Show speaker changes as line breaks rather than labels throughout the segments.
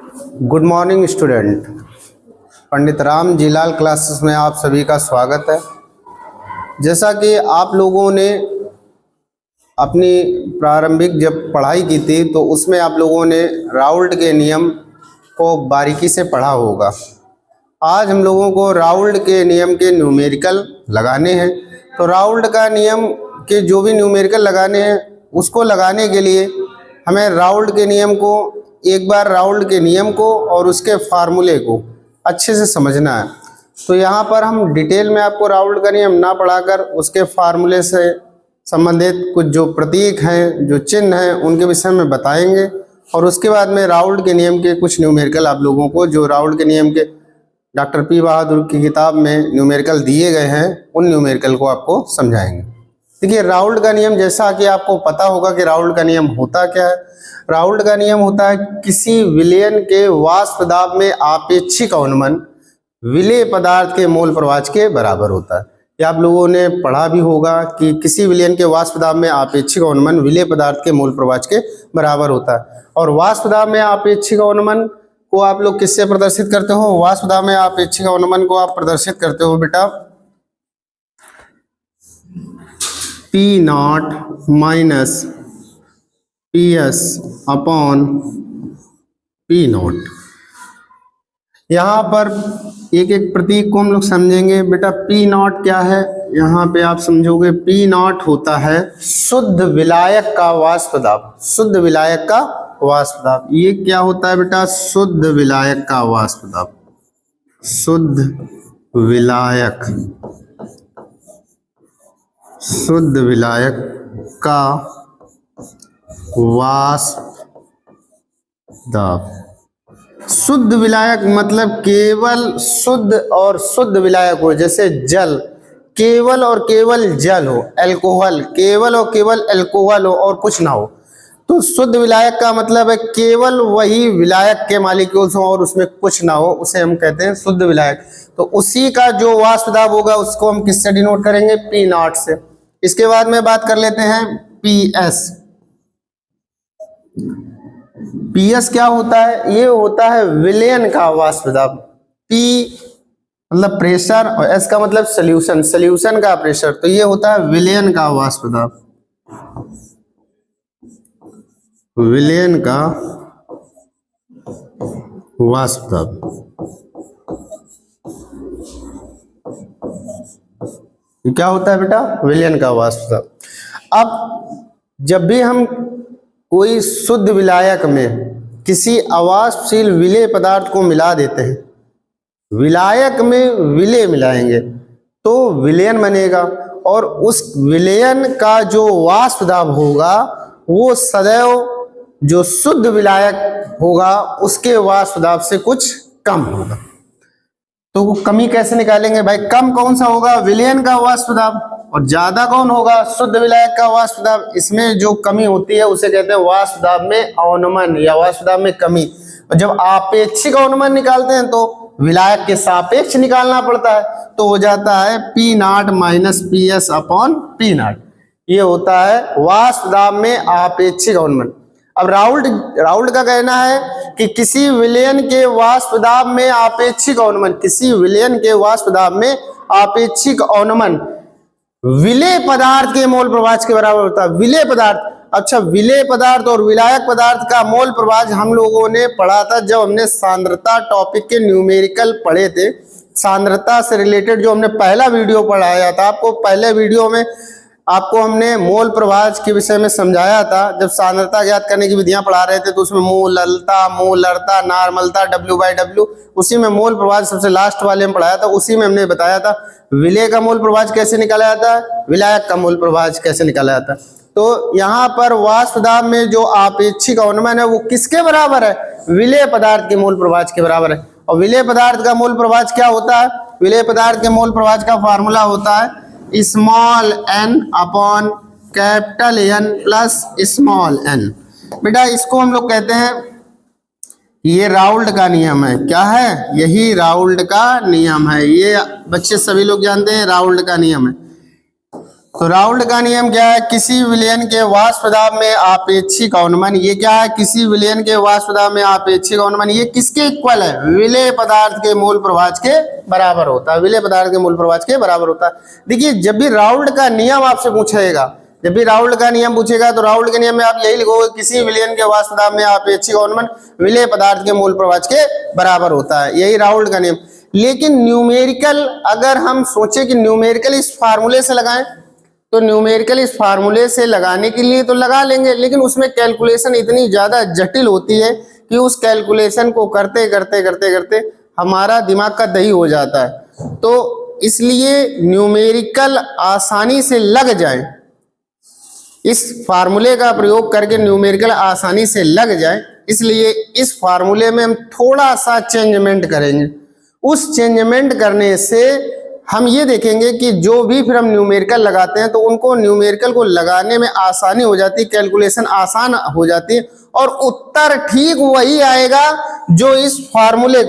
Good morning student. Pandit Ram Jilal classes में आप सभी का स्वागत है। जैसा कि आप लोगों ने अपनी प्रारंभिक जब पढ़ाई की थी तो उसमें आप लोगों ने राउल्ट के नियम को बारीकी से पढ़ा होगा। आज हम लोगों को राउल्ट के नियम के न्यूमेरिकल लगाने हैं। तो राउल्ट का नियम के जो भी न्यूमेरिकल लगाने हैं उसको लगाने के लिए हमें राउल्ट के नियम को एक बार राउल्ट के नियम को और उसके फार्मूले को अच्छे से समझना है। तो यहाँ पर हम डिटेल में आपको राउल्ट का नियम ना पढ़ाकर उसके फार्मूले से संबंधित कुछ जो प्रतीक हैं, जो चिन्ह हैं, उनके विषय में बताएंगे और उसके बाद में राउल्ट के नियम के कुछ न्यूमेरिकल आप लोगों को जो राउल्ट के नियम के डॉक्टर पी बहादुर की किताब में न्यूमेरिकल दिए गए हैं उन न्यूमेरिकल को आपको समझाएंगे। देखिए, राउल्ट का नियम जैसा कि आपको पता होगा कि राउल्ट का नियम होता क्या है। राउल्ट का नियम होता है किसी विलयन के वाष्प दाब में आपेक्षिक अवनमन विलेय पदार्थ के मोल प्रवाह के बराबर होता है। ये आप लोगों ने पढ़ा भी होगा कि किसी विलयन के वाष्प दाब में आपेक्षिक अवनमन विलेय पदार्थ के मोल प्रवाह के बराबर होता है। और वाष्प दाब में आपेक्षिक अवनमन को आप लोग किससे प्रदर्शित करते हो? वाष्प दाब में आपेक्षिक अवनमन को आप प्रदर्शित करते हो बेटा P naught minus P S upon P not. यहाँ पर एक एक प्रतीक को हम लोग समझेंगे। बेटा पी नॉट क्या है? यहाँ पे आप समझोगे पी नॉट होता है शुद्ध विलायक का वाष्प दाब। शुद्ध विलायक का वाष्प दाब। ये क्या होता है बेटा? शुद्ध विलायक का वाष्प दाब। शुद्ध विलायक, शुद्ध विलायक का वाष्प दाब। शुद्ध विलायक मतलब केवल शुद्ध और शुद्ध विलायक हो, जैसे जल, केवल और केवल जल हो, अल्कोहल, केवल और केवल अल्कोहल हो और कुछ ना हो। तो शुद्ध विलायक का मतलब है केवल वही विलायक के मालिक्यूल्स हो और उसमें कुछ ना हो, उसे हम कहते हैं शुद्ध विलायक। तो उसी का जो वाष्प दाब होगा उसको हम किससे डिनोट करेंगे? पी नॉट से। इसके बाद में बात कर लेते हैं पी एस। पीएस क्या होता है? ये होता है विलयन का वाष्प दाब। पी मतलब प्रेशर और एस का मतलब सॉल्यूशन, सॉल्यूशन का प्रेशर। तो ये होता है विलयन का वाष्प दाब। विलयन का वाष्प दाब। क्या होता है बेटा? विलयन का वाष्प दाब। अब जब भी हम कोई शुद्ध विलायक में किसी अवाष्पशील विलेय पदार्थ को मिला देते हैं, विलायक में विलेय मिलाएंगे तो विलयन बनेगा और उस विलयन का जो वाष्प दाब होगा वो सदैव जो शुद्ध विलायक होगा उसके वाष्प दाब से कुछ कम होगा। तो वो कमी कैसे निकालेंगे भाई? कम कौन सा होगा? विलयन का वाष्प दाब। और ज्यादा कौन होगा? शुद्ध विलायक का वाष्प दाब। इसमें जो कमी होती है उसे कहते हैं वाष्प दाब में अवनमन या वाष्प दाब में कमी। और जब आपेक्षिक अवनमन निकालते हैं तो विलायक के सापेक्ष निकालना पड़ता है, तो हो जाता है P naught minus P S upon P not. ये होता है वाष्प दाब में आपेक्षिक अवनमन। अब राउल्ट का कहना है कि किसी विलयन के वाष्प दाब में आपेक्षिक अवनमन, किसी विलयन के वाष्प दाब में आपेक्षिक अवनमन विलेय पदार्थ के मोल प्रवाह के बराबर होता है। विलेय पदार्थ, अच्छा, विलेय पदार्थ और विलायक पदार्थ का मोल प्रवाह हम लोगों ने पढ़ा था जब हमने सांद्रता टॉपिक के न्यूमेरिकल पढ़े थे। सांद्रता से रिलेटेड जो हमने पहला वीडियो पढ़ाया था आपको, पहले वीडियो में आपको हमने मोल प्रवाह के विषय में समझाया था। जब सांद्रता ज्ञात करने की विधियां पढ़ा रहे थे तो उसमें मोललता, मोलरता, नार्मलता, W/W, उसी में मोल प्रवाह सबसे लास्ट वाले में पढ़ाया था। उसी में हमने बताया था विलेय का मोल प्रवाह कैसे निकाला जाता है, विलायक का मोल प्रवाह कैसे निकाला जाता है। तो यहाँ पर वाष्प दाब में जो आपेक्षिक अवनमन है वो किसके बराबर है? विलेय पदार्थ के मोल प्रवाह के बराबर है। और विलेय पदार्थ का मोल प्रवाह क्या होता है? विलेय पदार्थ के मोल प्रवाह का फार्मूला होता है small n upon capital N plus small n। बेटा इसको हम लोग कहते हैं, ये राउल्ट का नियम है। क्या है? यही राउल्ट का नियम है। ये बच्चे सभी लोग जानते हैं राउल्ट का नियम है। तो राउल्ट का नियम क्या है? किसी विलयन के वाष्प दाब में आपेक्षिक अवनमन, ये क्या है? किसी विलयन के वाष्प दाब में आपेक्षिक अवनमन ये किसके इक्वल है? विलेय पदार्थ के मूल प्रभाज के बराबर होता है। विलेय पदार्थ के मूल प्रभाज के बराबर होता है। देखिए, जब भी राउल्ट का नियम आपसे पूछेगा, जब भी राउल्ट का नियम पूछेगा तो राउल्ट के नियम में आप यही लिखोगे, किसी विलयन के वाष्प दाब में आपेक्षिक अवनमन विलेय पदार्थ के मूल प्रभाज के बराबर होता है। यही राउल्ट का नियम। लेकिन न्यूमेरिकल, अगर हम सोचे कि न्यूमेरिकल इस फार्मूले से लगाएं, तो न्यूमेरिकल इस फार्मूले से लगाने के लिए तो लगा लेंगे, लेकिन उसमें कैलकुलेशन इतनी ज्यादा जटिल होती है कि उस कैलकुलेशन को करते करते करते करते हमारा दिमाग का दही हो जाता है। तो इसलिए न्यूमेरिकल आसानी से लग जाए, इस फार्मूले का प्रयोग करके न्यूमेरिकल आसानी से लग जाए, इसलिए इस फार्मूले में हम थोड़ा सा चेंजमेंट करेंगे। उस चेंजमेंट करने से हम ये देखेंगे कि जो भी फिर हम न्यूमेरिकल लगाते हैं तो उनको न्यूमेरिकल को लगाने में आसानी हो जाती है, कैलकुलेशन आसान हो जाती है और उत्तर ठीक वही आएगा जो इस फार्मूले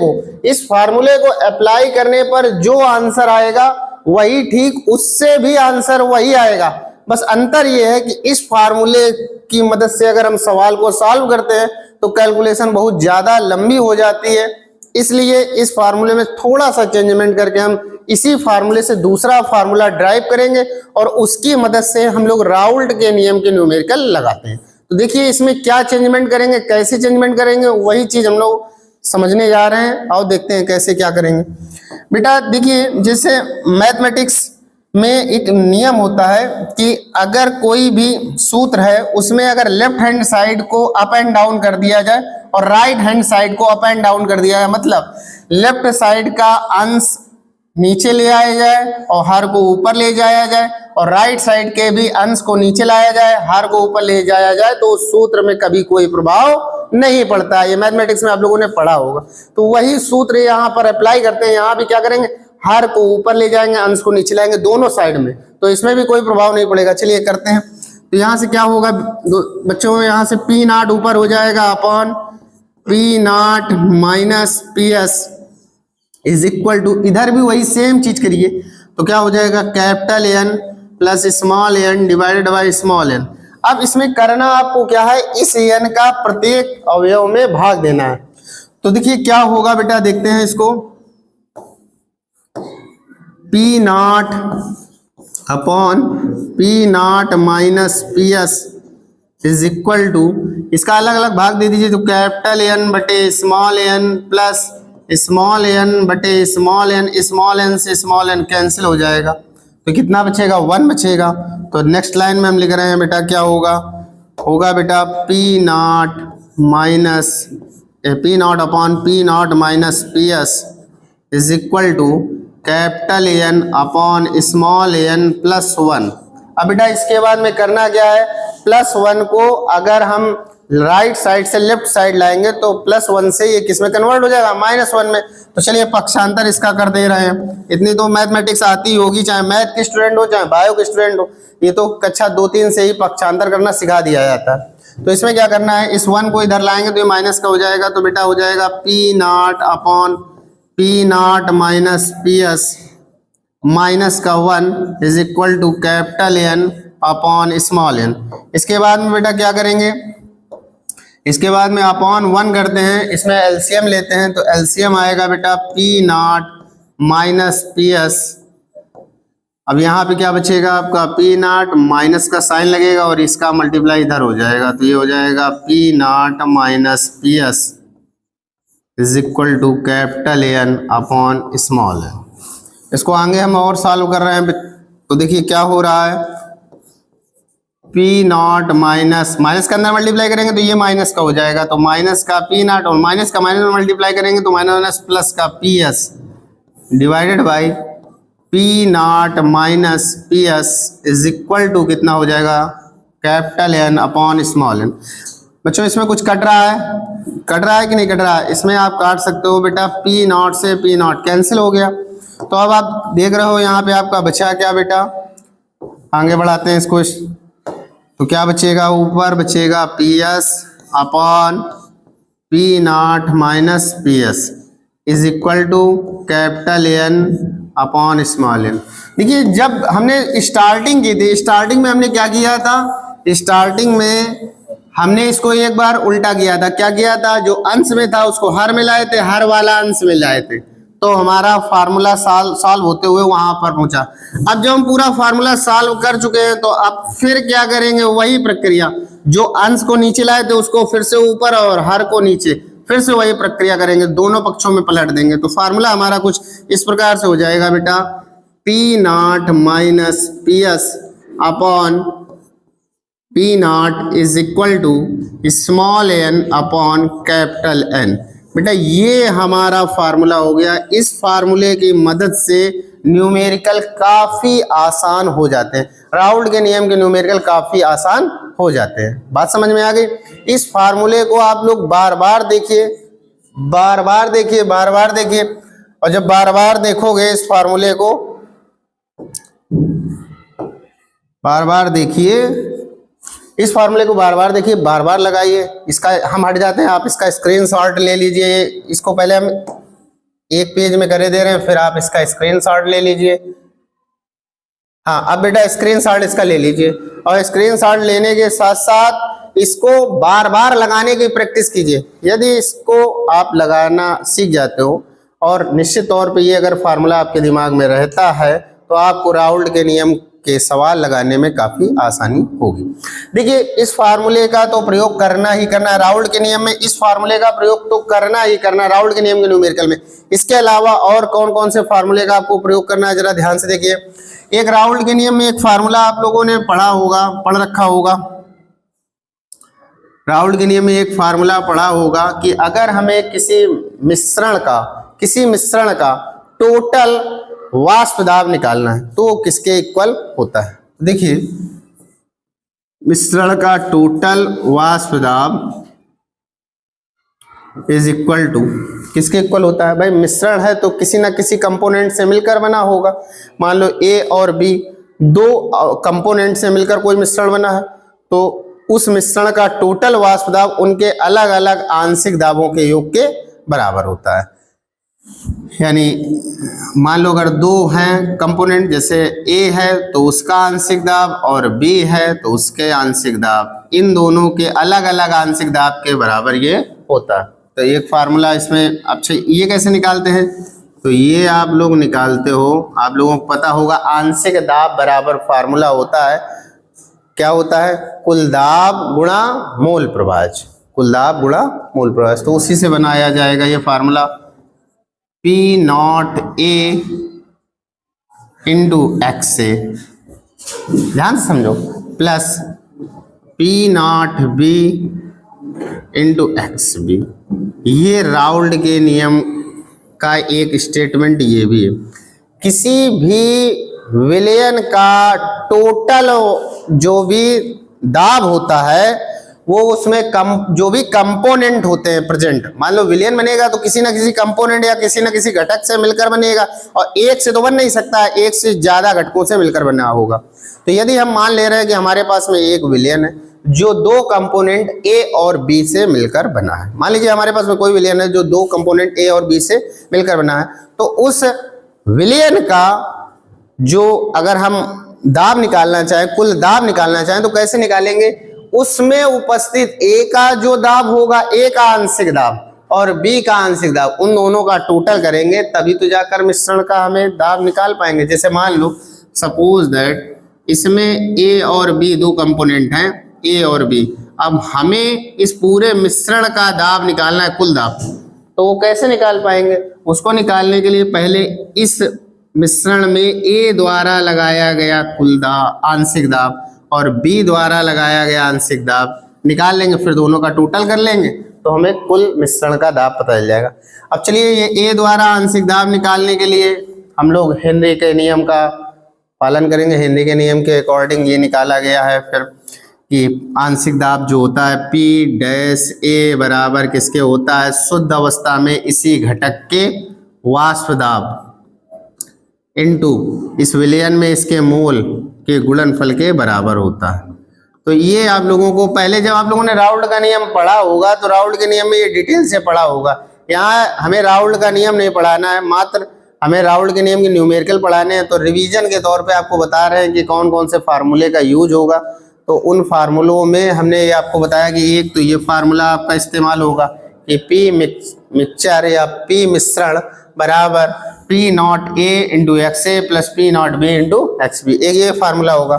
को अप्लाई करने पर जो आंसर आएगा वही ठीक उससे भी आंसर वही आएगा। बस अंतर यह है कि इस फार्मूले की मदद से अगर हम सवाल को सॉल्व करते हैं तो कैलकुलेशन बहुत ज्यादा लंबी हो जाती है। इसलिए इस फार्मूले में थोड़ा सा चेंजमेंट करके हम इसी फार्मूले से दूसरा फार्मूला ड्राइव करेंगे और उसकी मदद से हम लोग राउल्ट के नियम के न्यूमेरिकल लगाते हैं। तो देखिए इसमें क्या चेंजमेंट करेंगे, कैसे चेंजमेंट करेंगे, वही चीज हम लोग समझने जा रहे हैं। और देखते हैं कैसे क्या करेंगे। बेटा देखिए, जैसे मैथमेटिक्स में एक नियम होता है कि अगर कोई भी सूत्र है उसमें अगर लेफ्ट हैंड साइड को अप एंड डाउन कर दिया जाए और राइट हैंड साइड को अप एंड डाउन कर दिया जाए, मतलब लेफ्ट साइड का अंश नीचे ले आया जाए और हर को ऊपर ले जाया जाए और राइट साइड के भी अंश को नीचे लाया जाए, हर को ऊपर ले जाया जाए, तो उस सूत्र में कभी कोई प्रभाव नहीं पड़ता। ये मैथमेटिक्स में आप लोगों ने पढ़ा होगा। तो वही सूत्र यहाँ पर अप्लाई करते हैं। यहाँ भी क्या करेंगे, हर को ऊपर ले जाएंगे, अंश को नीचे लाएंगे दोनों साइड में, तो इसमें भी कोई प्रभाव नहीं पड़ेगा। चलिए करते हैं। तो यहाँ से क्या होगा बच्चों, यहाँ से पी नॉट ऊपर हो जाएगा upon P naught minus P S is equal to, इधर भी वही सेम चीज करिए तो क्या हो जाएगा, capital N plus small N divided by small N. अब इसमें करना आपको क्या है, इस एन का प्रत्येक अवयव में भाग देना है। तो देखिए क्या होगा बेटा, देखते हैं इसको। P naught upon P naught minus P S is equal to, इसका अलग अलग भाग दे दीजिए। तो कैपिटल एन बटे small N plus small N बटे स्मॉल एन से स्मॉल एन कैंसिल हो जाएगा, तो कितना बचेगा, 1 बचेगा। तो नेक्स्ट लाइन में हम लिख रहे हैं बेटा क्या होगा बेटा P naught minus P naught upon P naught minus P S is equal to capital N upon small N plus 1। अब बेटा इसके बाद में करना क्या है, प्लस 1 को अगर हम राइट साइड से लेफ्ट साइड लाएंगे तो प्लस 1 से ये किस में कन्वर्ट हो जाएगा, -1 में। तो चलिए पक्षांतर इसका कर दे रहे हैं। इतनी तो मैथमेटिक्स आती होगी, चाहे मैथ के स्टूडेंट हो चाहे बायो के स्टूडेंट हो, ये तो कक्षा 2-3 से ही पक्षांतर करना सिखा दिया जाता है। तो इसमें क्या करना है, इस 1 को इधर लाएंगे तो ये माइनस का हो जाएगा, तो बेटा हो जाएगा P naught upon P naught minus P S minus का 1 is equal to capital N upon small N. इसके बाद में बेटा क्या करेंगे, इसके बाद में अपॉन 1 करते हैं, इसमें एलसीएम लेते हैं, तो एलसीएम आएगा बेटा P naught minus P S. अब यहाँ पे क्या बचेगा आपका, पी नॉट माइनस का साइन लगेगा और इसका मल्टीप्लाई इधर हो जाएगा, तो ये हो जाएगा P naught minus P S is equal to capital N upon small N. इसको आगे हम और सॉल्व कर रहे हैं। तो देखिए क्या हो रहा है, पी नॉट माइनस के अंदर मल्टीप्लाई करेंगे तो ये माइनस का हो जाएगा, तो माइनस का पी नॉट और माइनस का माइनस में मल्टीप्लाई करेंगे तो माइनस प्लस का P S divided by P naught minus P S is equal to कितना हो जाएगा, capital N upon small N. बच्चों इसमें कुछ कट रहा है कि नहीं कट रहा है, इसमें आप काट सकते हो बेटा, पी नॉट से पी नॉट कैंसिल हो गया। तो अब आप देख रहे हो यहाँ पे आपका बचा क्या बेटा, आगे बढ़ाते हैं इसको। तो क्या बचेगा, ऊपर बचेगा P S upon P naught minus P S is equal to capital N upon small N. देखिए जब हमने स्टार्टिंग की थी, स्टार्टिंग में हमने क्या किया था, स्टार्टिंग में हमने इसको एक बार उल्टा किया था। क्या किया था, जो अंश में था उसको हर में लाए थे, हर वाला अंश में लाए थे, तो हमारा फार्मूला सॉल्व होते हुए वहां पर पहुंचा। अब जब हम पूरा फार्मूला सॉल्व कर चुके हैं तो अब फिर क्या करेंगे, वही प्रक्रिया, जो अंश को नीचे लाए थे उसको फिर से ऊपर और हर को नीचे, फिर से वही प्रक्रिया करेंगे, दोनों पक्षों में पलट देंगे। तो फार्मूला हमारा कुछ इस प्रकार से हो जाएगा बेटा, P naught minus P S upon P naught is equal to small N upon capital N. बेटा ये हमारा फार्मूला हो गया। इस फार्मूले की मदद से न्यूमेरिकल काफी आसान हो जाते हैं, राउल्ट के नियम के न्यूमेरिकल काफी आसान हो जाते हैं। बात समझ में आ गई। इस फार्मूले को आप लोग बार बार देखिए, बार बार देखिए, बार बार देखिए, और जब बार बार देखोगे इस फार्मूले को, बार बार देखिए इस फार्मूले को, बार बार देखिए, बार बार लगाइए। इसका हम हट जाते हैं, आप इसका स्क्रीनशॉट ले लीजिए। इसको पहले हम एक पेज में करे दे रहे हैं, फिर आप इसका स्क्रीनशॉट ले लीजिए। हाँ अब बेटा स्क्रीनशॉट इसका ले लीजिए, और स्क्रीनशॉट लेने के साथ साथ इसको बार बार लगाने की प्रैक्टिस कीजिए। यदि इसको आप लगाना सीख जाते हो और निश्चित तौर पे ये अगर फार्मूला आपके दिमाग में रहता है तो आपको राउल्ट के नियम के सवाल लगाने में काफी आसानी होगी। देखिए इस फार्मूले का तो प्रयोग करना ही करना है, राउल्ट के नियम में इस फार्मूले का प्रयोग तो करना ही करना है, राउल्ट के नियम के न्यूमेरिकल में। इसके अलावा और कौन कौन से फार्मूले का आपको प्रयोग करना है, जरा ध्यान से देखिए। एक राउल्ट के नियम में एक फार्मूला आप लोगों ने पढ़ा होगा, पढ़ रखा होगा। राउल्ट के नियम में एक फार्मूला पढ़ा होगा कि अगर हमें किसी मिश्रण का टोटल वाष्प दाब निकालना है तो किसके इक्वल होता है। देखिए मिश्रण का टोटल वाष्प दाब इज इक्वल टू किसके इक्वल होता है। भाई मिश्रण है तो किसी ना किसी कंपोनेंट से मिलकर बना होगा। मान लो ए और बी दो कंपोनेंट से मिलकर कोई मिश्रण बना है, तो उस मिश्रण का टोटल वाष्प दाब उनके अलग अलग आंशिक दाबों के योग के बराबर होता है। यानी मान लो अगर दो हैं कंपोनेंट, जैसे ए है तो उसका आंशिक दाब और बी है तो उसके आंशिक दाब, इन दोनों के अलग अलग आंशिक दाब के बराबर ये होता है। तो एक फार्मूला इसमें, अच्छा ये कैसे निकालते हैं, तो ये आप लोग निकालते हो, आप लोगों को पता होगा आंशिक दाब बराबर फार्मूला होता है, क्या होता है, कुल दाब गुणा मोल प्रभाज, कुल दाब गुणा मोल प्रभाज। तो उसी से बनाया जाएगा ये formula, P naught A into X से, ध्यान से समझो, plus P naught B into X B. ये राउल्ट के नियम का एक स्टेटमेंट ये भी है। किसी भी विलयन का टोटल जो भी दाब होता है वो उसमें जो भी कंपोनेंट होते हैं प्रेजेंट, मान लो विलयन बनेगा तो किसी ना किसी कंपोनेंट या किसी ना किसी घटक से मिलकर बनेगा, और एक से तो बन नहीं सकता है, एक से ज्यादा घटकों से मिलकर बना होगा। तो यदि हम मान ले रहे हैं कि हमारे पास में एक विलयन है जो दो कंपोनेंट ए और बी से मिलकर बना है, मान लीजिए हमारे पास में कोई विलयन है जो दो कंपोनेंट ए और बी से मिलकर बना है, तो उस विलयन का जो अगर हम दाब निकालना चाहें, कुल दाब निकालना चाहें, तो कैसे निकालेंगे, उसमें उपस्थित ए का जो दाब होगा, ए का आंशिक दाब और बी का आंशिक दाब, उन दोनों का टोटल करेंगे तभी तो जाकर मिश्रण का हमें दाब निकाल पाएंगे। जैसे मान लो सपोज दैट इसमें ए और बी दो कंपोनेंट हैं, ए और बी, अब हमें इस पूरे मिश्रण का दाब निकालना है, कुल दाब, तो वो कैसे निकाल पाएंगे, उसको निकालने के लिए पहले इस मिश्रण में ए द्वारा लगाया गया कुल दाब आंशिक दाब और बी द्वारा लगाया गया आंशिक दाब निकाल लेंगे, फिर दोनों का टोटल कर लेंगे तो हमें कुल मिश्रण का दाब पता चल जाएगा। अब चलिए ये ए द्वारा आंशिक दाब निकालने के लिए हम लोग हेनरी के नियम का पालन करेंगे। हेनरी के नियम के अकॉर्डिंग ये निकाला गया है फिर कि आंशिक दाब जो होता है P डैश A बराबर किसके होता है, शुद्ध अवस्था में इसी घटक के वाष्प दाब इनटू इस विलयन में इसके मोल के गुणनफल के बराबर होता है। तो ये आप लोगों को पहले जब आप लोगों ने राउल्ट का नियम पढ़ा होगा तो राउल्ट के नियम में ये डिटेल से पढ़ा होगा। यहाँ हमें राउल्ट का नियम नहीं पढ़ाना है, मात्र हमें राउल्ट के नियम के न्यूमेरिकल पढ़ाने हैं, तो रिवीजन के तौर पे आपको बता रहे हैं कि कौन कौन से फार्मूले का यूज होगा। तो उन फार्मूलों में हमने ये आपको बताया कि एक तो ये फार्मूला आपका इस्तेमाल होगा कि पी मिक्सचर या पी मिश्रण बराबर P naught A into X A plus P naught B into X B, एक ये फार्मूला होगा।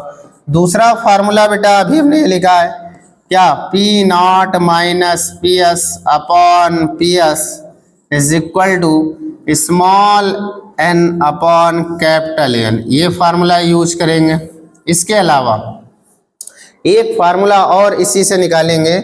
दूसरा फार्मूला बेटा अभी हमने ये लिखा है क्या, P naught minus P S upon P S is equal to small N upon capital N, ये फार्मूला यूज करेंगे। इसके अलावा एक फार्मूला और इसी से निकालेंगे,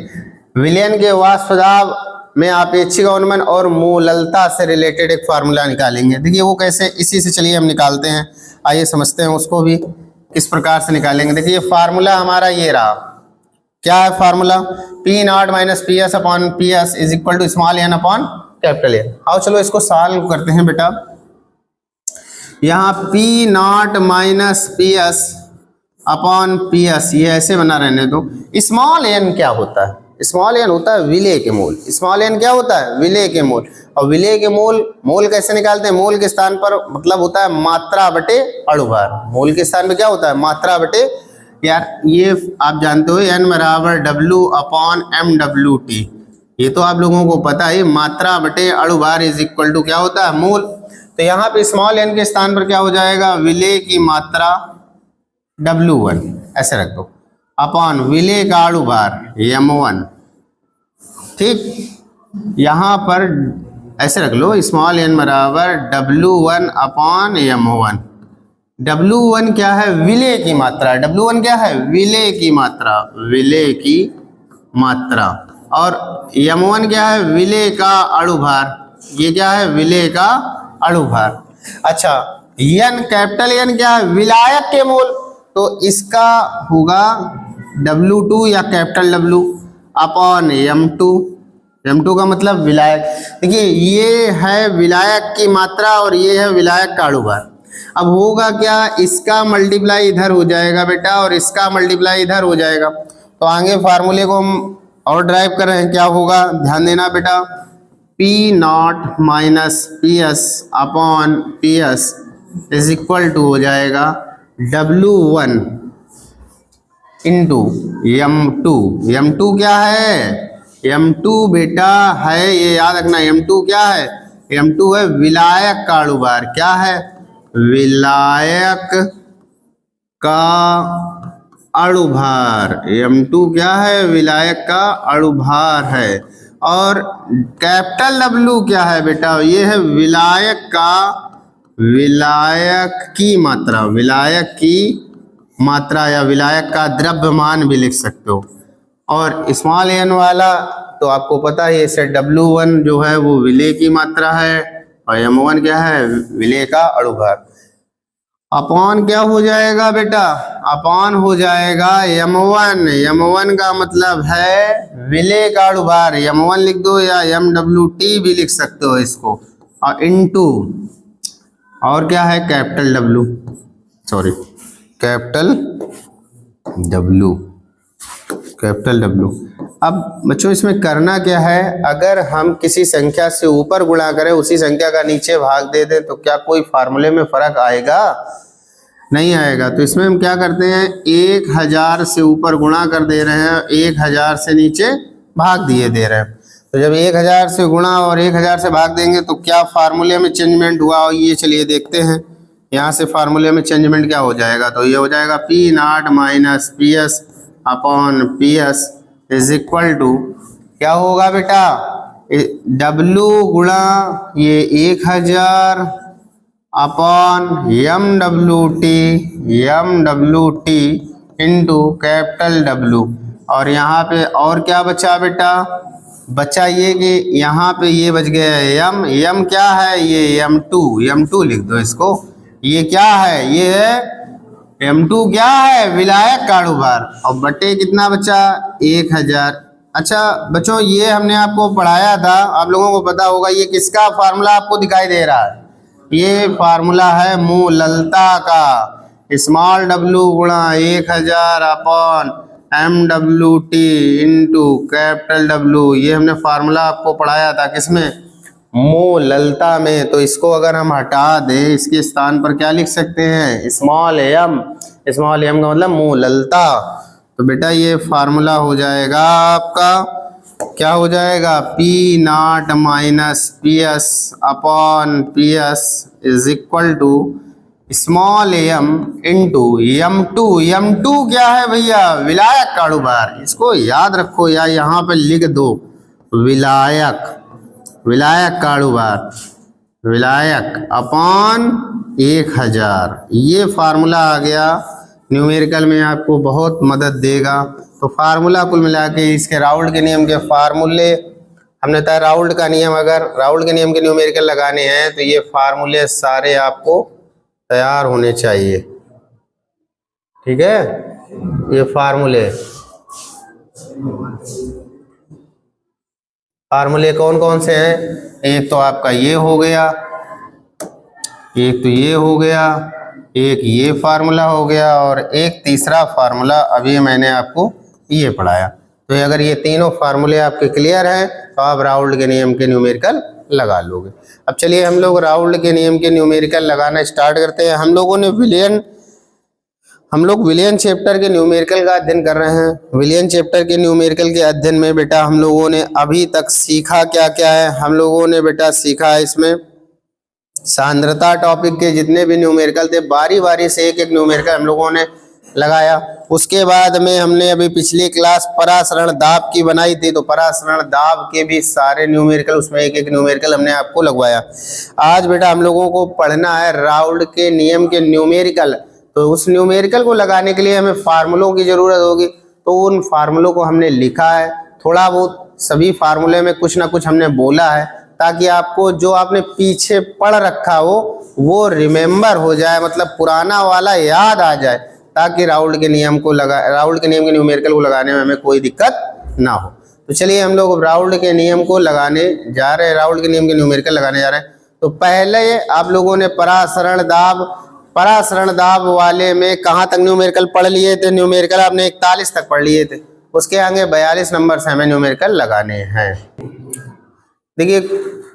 विलयन के वाष्प दाब में आपेक्षिक अवनमन और मूललता से रिलेटेड एक फार्मूला निकालेंगे। देखिए वो कैसे, इसी से चलिए हम निकालते हैं, आइए समझते हैं उसको भी किस प्रकार से निकालेंगे। देखिए फार्मूला हमारा ये रहा, क्या है formula, P naught minus P S upon P S is equal to small N upon capital N. आओ चलो इसको सॉल्व करते हैं बेटा। यहाँ P naught minus P S upon P S ये ऐसे बना रहने दो। स्मॉल एन क्या होता है, स्मॉल एन होता है विलय के मूल। स्मॉल एन क्या होता है, विलय के मूल। और विलय के मूल, मूल कैसे निकालते हैं, मूल के स्थान पर मतलब होता है मात्रा बटे अणुभार। मूल के स्थान पे क्या होता है, मात्रा बटे, यार ये आप जानते हो एन बराबर W upon M W T, ये तो आप लोगों को पता है, मात्रा बटे अणुभार इज इक्वल टू क्या होता है, मूल। तो यहाँ पे स्मॉल एन के स्थान पर क्या हो जाएगा, विलय की मात्रा W1 ऐसे रख दो अपॉन विलय का अणुभार M1, ठीक। यहाँ पर ऐसे रख लो स्मॉल एन बराबर W1 अपॉन M1। W1 क्या है, विलय की मात्रा। W1 क्या है, विलय की मात्रा, विलय की मात्रा। और M1 क्या है, विलय का अणुभार। ये क्या है, विलय का अणुभार। अच्छा एन, कैपिटल एन क्या है, विलायक के मूल, तो इसका होगा W2 या capital W upon M2। M2 का मतलब विलायक। देखिए ये है विलायक की मात्रा और ये है विलायक का अणुभार। अब होगा क्या, इसका मल्टीप्लाई इधर हो जाएगा बेटा और इसका मल्टीप्लाई इधर हो जाएगा। तो आगे फार्मूले को हम और ड्राइव कर रहे हैं, क्या होगा ध्यान देना बेटा, P naught minus P S upon P S is equal to हो जाएगा W1 इंटू M2। M2 क्या है, M2 बेटा है, ये याद रखना, M2 क्या है, M2 है विलायक का अणुभार। क्या है, विलायक का अणुभार। M2 क्या है, विलायक का अणुभार है। और कैपिटल W क्या है बेटा, ये है विलायक का, विलायक की मात्रा, विलायक की मात्रा या विलायक का द्रव्यमान भी लिख सकते हो। और स्मॉल एन वाला तो आपको पता है, इसे W1 जो है वो विलय की मात्रा है और M1 क्या है, विलय का अणुभार। अपॉन क्या हो जाएगा बेटा, अपॉन हो जाएगा M1। M1 का मतलब है विलय का अणुभार, M1 लिख दो या MWT भी लिख सकते हो इसको, और इनटू और क्या है capital W, sorry capital W, capital W। अब बच्चों इसमें करना क्या है, अगर हम किसी संख्या से ऊपर गुणा करें उसी संख्या का नीचे भाग दे दें तो क्या कोई फार्मूले में फर्क आएगा, नहीं आएगा। तो इसमें हम क्या करते हैं, 1000 से ऊपर गुणा कर दे रहे हैं, 1000 से नीचे भाग दिए दे रहे हैं। तो जब 1000 से गुणा और 1000 से भाग देंगे तो क्या फार्मूले में चेंजमेंट हुआ, और ये चलिए देखते हैं यहाँ से फार्मूले में चेंजमेंट क्या हो जाएगा। तो ये हो जाएगा P naught minus P S upon P S is equal to क्या होगा बेटा, W गुणा ये 1000 upon MWT into capital W। और यहाँ पे और क्या बचा बेटा, बचा ये कि यहाँ पे ये बच गया है M क्या है, ये M2 लिख दो इसको। ये क्या है, ये है M2 क्या है, विलायक का अणुभार, और बटे कितना बचा 1000। अच्छा बच्चों ये हमने आपको पढ़ाया था, आप लोगों को पता होगा, ये किसका फार्मूला आपको दिखाई दे रहा है, ये फार्मूला है मूललता का, स्मॉल W गुणा 1000 upon MWT into capital W। ये हमने फार्मूला आपको पढ़ाया था किसमें, मोललता में, तो इसको अगर हम हटा दें इसके स्थान पर क्या लिख सकते हैं, स्मॉल एम। स्मॉल एम का मतलब मोललता। तो बेटा ये फार्मूला हो जाएगा आपका, क्या हो जाएगा, P naught minus P S upon P S is equal to small M into M two क्या है भैया, विलायक काड़ूभार। इसको याद रखो या यहाँ पे लिख दो, विलायक, विलायक काड़ूभार, विलायक अपॉन 1000। ये फार्मूला आ गया, न्यूमेरिकल में आपको बहुत मदद देगा। तो फार्मूला कुल मिला के इसके राउल्ट के नियम के फार्मूले हमने बताया। राउल्ट का नियम, अगर राउल्ट के नियम के न्यूमेरिकल लगाने हैं तो ये फार्मूले सारे आपको तैयार होने चाहिए, ठीक है। ये फार्मूले कौन कौन से हैं, एक तो आपका ये हो गया, एक तो ये हो गया, एक ये फार्मूला हो गया, और एक तीसरा फार्मूला अभी मैंने आपको ये पढ़ाया। तो अगर ये तीनों फार्मूले आपके क्लियर हैं तो आप राउल्ट के नियम के न्यूमेरिकल लगा लोगे। अब चलिए हम लोग राउल्ट के नियम के न्यूमेरिकल लगाना स्टार्ट करते हैं। हम लोग विलियन चैप्टर के न्यूमेरिकल का अध्ययन कर रहे हैं। विलियन चैप्टर के न्यूमेरिकल के अध्ययन में बेटा हम लोगों ने अभी तक सीखा क्या क्या है, हम लोगों ने बेटा सीखा है इसमें सांद्रता टॉपिक के जितने भी न्यूमेरिकल थे, बारी बारी से एक एक न्यूमेरिकल हम लोगों ने लगाया। उसके बाद में हमने अभी पिछली क्लास परासरण दाब की बनाई थी, तो परासरण दाब के भी सारे न्यूमेरिकल, उसमें एक एक न्यूमेरिकल हमने आपको लगवाया। आज बेटा हम लोगों को पढ़ना है राउल्ट के नियम के न्यूमेरिकल। तो उस न्यूमेरिकल को लगाने के लिए हमें फार्मूलों की ज़रूरत होगी, तो उन फार्मूलों को हमने लिखा है। थोड़ा बहुत सभी फार्मूले में कुछ ना कुछ हमने बोला है, ताकि आपको जो आपने पीछे पढ़ रखा हो वो रिमेम्बर हो जाए, मतलब पुराना वाला याद आ जाए, ताकि राउल्ट के नियम के न्यूमेरिकल को लगाने में हमें कोई दिक्कत ना हो। तो चलिए हम लोग राउल्ट के नियम को लगाने जा रहे हैं, राउल्ट के नियम के न्यूमेरिकल लगाने जा रहे हैं। तो पहले आप लोगों ने परासरण दाब वाले में कहाँ तक न्यूमेरिकल पढ़ लिए थे, न्यूमेरिकल आपने 41 तक पढ़ लिए थे। उसके आगे 42 नंबर से हमें न्यूमेरिकल लगाने हैं। देखिए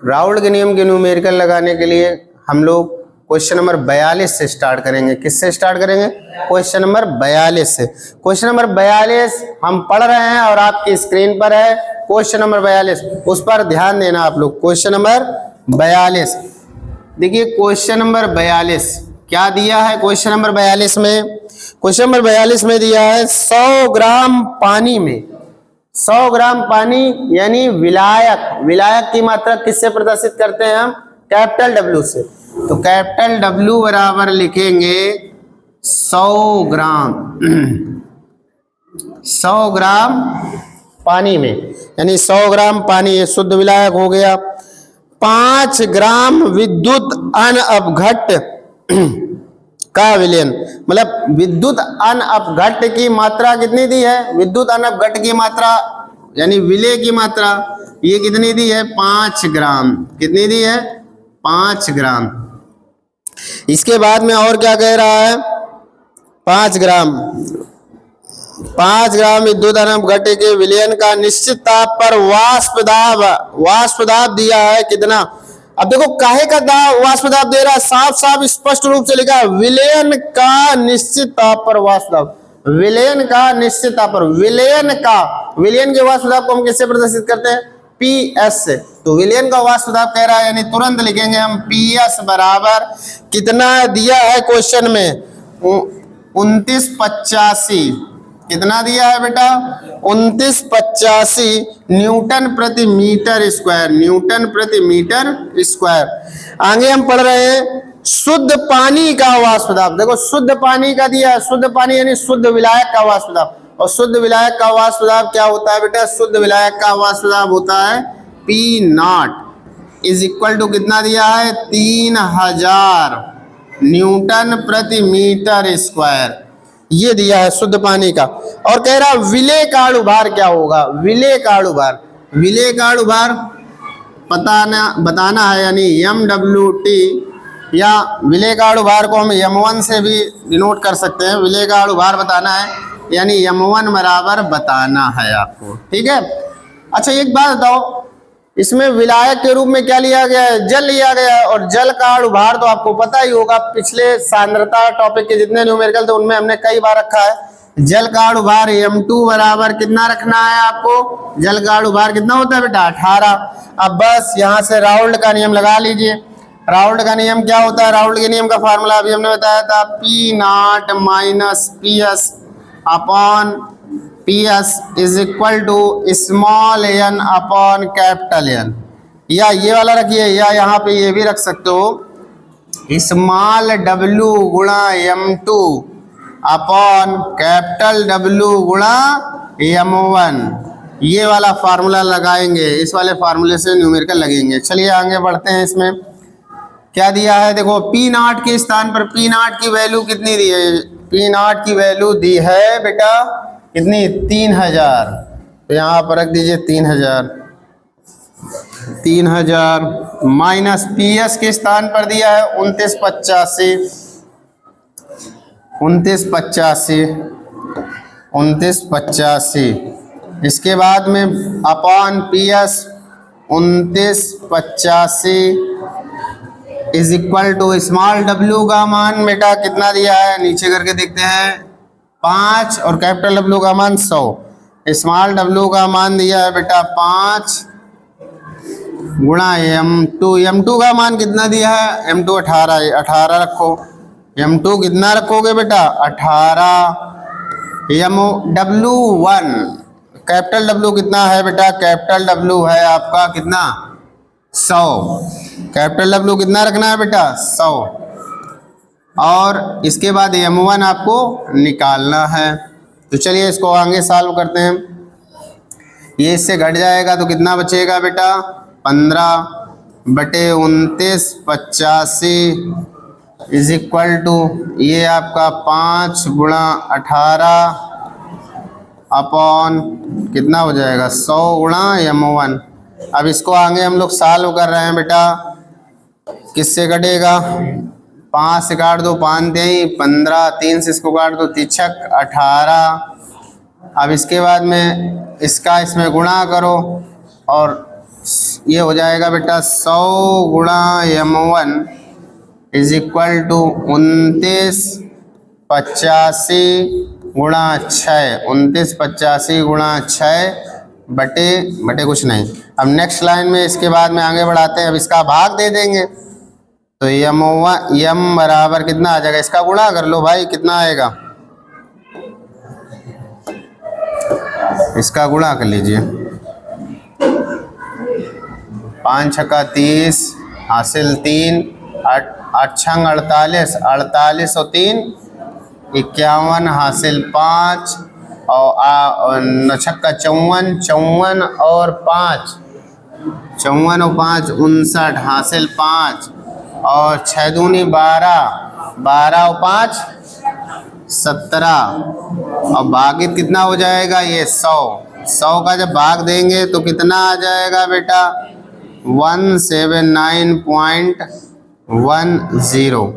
राउल्ट के नियम के न्यूमेरिकल लगाने के लिए हम लोग क्वेश्चन नंबर 42 से स्टार्ट करेंगे। किससे स्टार्ट करेंगे, क्वेश्चन नंबर 42 से। क्वेश्चन नंबर 42 हम पढ़ रहे हैं और आपकी स्क्रीन पर है क्वेश्चन नंबर 42, उस पर ध्यान देना आप लोग। क्वेश्चन नंबर 42, देखिए क्वेश्चन नंबर 42 क्या दिया है। क्वेश्चन नंबर 42 में दिया है 100 ग्राम पानी में, 100 ग्राम पानी यानी विलायक की मात्रा किससे प्रदर्शित करते हैं हम, कैपिटल W से। तो कैपिटल W बराबर लिखेंगे 100 ग्राम पानी में, यानी 100 ग्राम पानी ये शुद्ध विलायक हो गया। 5 ग्राम विद्युत अनअपघट्ट का विलयन, मतलब विद्युत अनअपघट्ट की मात्रा कितनी दी है, विद्युत अनअपघट्ट की मात्रा यानी विलय की मात्रा ये कितनी दी है, 5 ग्राम। कितनी दी है, 5 ग्राम। इसके बाद में और क्या कह रहा है, 5 ग्राम विद्युत अनअपघट्ट के विलयन का निश्चित ताप पर वाष्प दाब दिया है कितना। अब देखो काहे का वाष्प दाब दे रहा है, साफ साफ स्पष्ट रूप से लिखा है विलयन का निश्चित ताप पर वाष्प दाब, विलयन का निश्चित ताप पर। विलयन के वाष्प दाब को हम किससे प्रदर्शित करते हैं, PS से। तो विलयन का वाष्प दाब कह रहा है, यानी तुरंत लिखेंगे हम PS बराबर कितना दिया है क्वेश्चन में, 2985। कितना दिया है बेटा, 2985 न्यूटन प्रति मीटर स्क्वायर। आगे हम पढ़ रहे हैं शुद्ध पानी का वाष्प दाब। देखो शुद्ध पानी का दिया है, शुद्ध पानी यानी शुद्ध विलायक का वाष्प दाब। और शुद्ध विलायक का वाष्प दाब क्या होता है बेटा, शुद्ध विलायक का वाष्प दाब होता है P0 इज इक्वल टू कितना दिया है, 3000 न्यूटन प्रति मीटर स्क्वायर, ये दिया है शुद्ध पानी का। और कह रहा विलय का अणुभार क्या होगा, विलय का अणुभार बताना है, यानी MWT, या विलय का अणुभार को हम M1 से भी डिनोट कर सकते हैं। विलय का अणुभार बताना है यानी M1 बराबर बताना है आपको, ठीक है। अच्छा एक बात बताओ, इसमें विलायक के रूप में क्या लिया गया है? जल लिया गया है। और जल का अणुभार तो आपको पता ही होगा, पिछले सांद्रता टॉपिक के जितने न्यूमेरिकल थे उनमें हमने कई बार रखा है। जल का अणुभार m2 बराबर कितना रखना है आपको? जल का अणुभार कितना होता है बेटा? 18। अब बस यहाँ से राउल्ट का नियम लगा लीजिए। राउल्ट का नियम क्या होता है? राउल्ट के नियम का फार्मूला अभी हमने बताया था, P0 minus PS upon PS is equal to small n upon capital N। या ये वाला रखिए, या यहाँ पे ये भी रख सकते हो, स्मॉल W गुणा m2 अपॉन कैपिटल W गुणा m1। ये वाला फार्मूला लगाएंगे, इस वाले फार्मूले से न्यूमेरिकल लगेंगे। चलिए आगे बढ़ते हैं। इसमें क्या दिया है? देखो P0 के स्थान पर P0 की वैल्यू कितनी दी है? P0 की वैल्यू दी है बेटा कितनी? 3000। तो यहाँ पर रख दीजिए 3000 माइनस PS के स्थान पर दिया है 2985। इसके बाद में upon PS 2985 is equal to small W का मान बेटा कितना दिया है? नीचे करके देखते हैं 5 और कैपिटल W का मान 100। स्मॉल W का मान दिया है बेटा 5 गुणा m2 का मान कितना दिया है? m2 18 रखो। m2 कितना रखोगे बेटा? 18। W1 कैपिटल W कितना है बेटा? कैपिटल W है आपका कितना? 100। कैपिटल W कितना रखना है बेटा? 100। और इसके बाद m1 आपको निकालना है। तो चलिए इसको आगे सॉल्व करते हैं। ये इससे घट जाएगा तो कितना बचेगा बेटा? 15/2985 इज इक्वल टू ये आपका 5 गुणा 18 अपॉन कितना हो जाएगा? 100 गुणा m1। अब इसको आगे हम लोग सॉल्व कर रहे हैं बेटा। किससे कटेगा? 5 से काट दो 5 दें 15, 3 से इसको काट दो 3 18। अब इसके बाद में इसका इसमें गुणा करो और ये हो जाएगा बेटा 100 गुणा m1 इज इक्वल टू 2985 गुणा 6। 2985 गुणा 6 बटे कुछ नहीं। अब नेक्स्ट लाइन में इसके बाद में आगे बढ़ाते हैं। अब इसका भाग दे देंगे तो m बराबर कितना आ जाएगा? इसका गुणा कर लो भाई, कितना आएगा? इसका गुणा कर लीजिए। 5 छक्का 30 हासिल 3, 8 छंग 48, 48 और 3 51 हासिल 5 और 9 छक्का 54, 54 और 5 59 हासिल 5 और 6 दूनी 12, 12 और 5 17 और भागित कितना हो जाएगा? ये 100 का जब भाग देंगे तो कितना आ जाएगा बेटा? 179.10।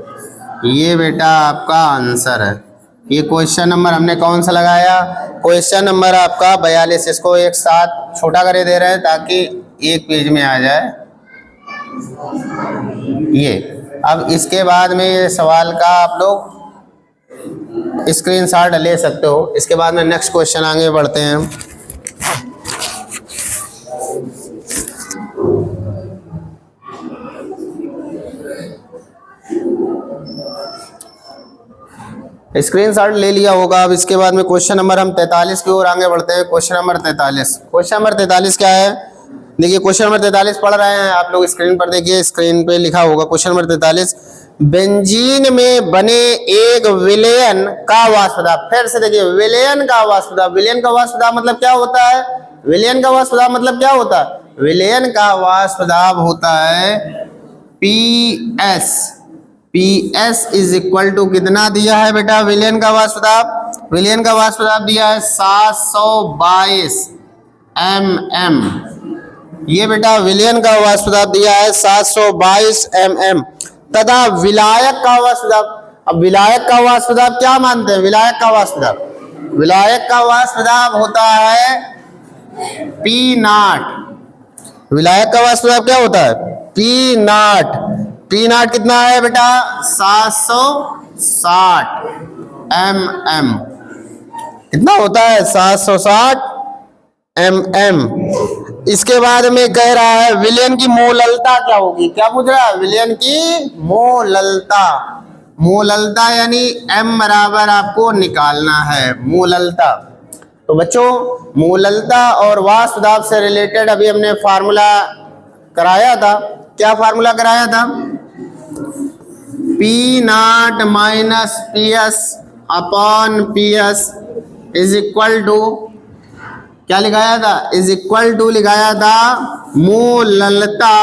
ये बेटा आपका आंसर है। ये क्वेश्चन नंबर हमने कौन सा लगाया? क्वेश्चन नंबर आपका 42। इसको एक साथ छोटा करे दे रहे हैं ताकि एक पेज में आ जाए ये। अब इसके बाद में ये सवाल का आप लोग स्क्रीनशॉट ले सकते हो। इसके बाद में नेक्स्ट क्वेश्चन आगे बढ़ते हैं। स्क्रीनशॉट ले लिया होगा। अब इसके बाद में क्वेश्चन नंबर हम 43 की ओर आगे बढ़ते हैं। Question number 43। क्वेश्चन नंबर 43 क्या है? देखिए क्वेश्चन नंबर 43 पढ़ रहे हैं आप लोग, स्क्रीन पर देखिए, स्क्रीन पे लिखा होगा क्वेश्चन नंबर 43। बेंजीन में बने एक विलयन का वाष्प दाब। फिर से देखिए, विलयन का वाष्प दाब। विलयन का वाष्प दाब मतलब क्या होता है? विलयन का वाष्प दाब मतलब क्या होता है? विलयन का वाष्प दाब होता है PS। PS is equal to कितना दिया है बेटा? विलयन का वाष्प दाब, विलयन का वाष्प दाब दिया है 722 mm। ये बेटा विलयन का वाष्प दाब दिया है 722 mm। तथा विलायक का वाष्प दाब, अब विलायक का वाष्प दाब क्या मानते हैं? विलायक का वाष्प दाब, विलायक का वाष्प दाब होता है P0। विलायक का वाष्प दाब क्या होता है? P not. पी नॉट कितना है बेटा? 760 mm। कितना होता है? 760 mm। इसके बाद में कह रहा है विलयन की मोललता क्या होगी? क्या पूछ रहा है? विलयन की मोललता। मोललता यानी m बराबर आपको निकालना है, मोललता। तो बच्चों मोललता और वाष्प दाब से रिलेटेड अभी हमने फार्मूला कराया था। क्या फार्मूला कराया था? P naught minus P S upon P S is equal to, क्या लिखाया था? इज इक्वल टू लिखाया था मोललता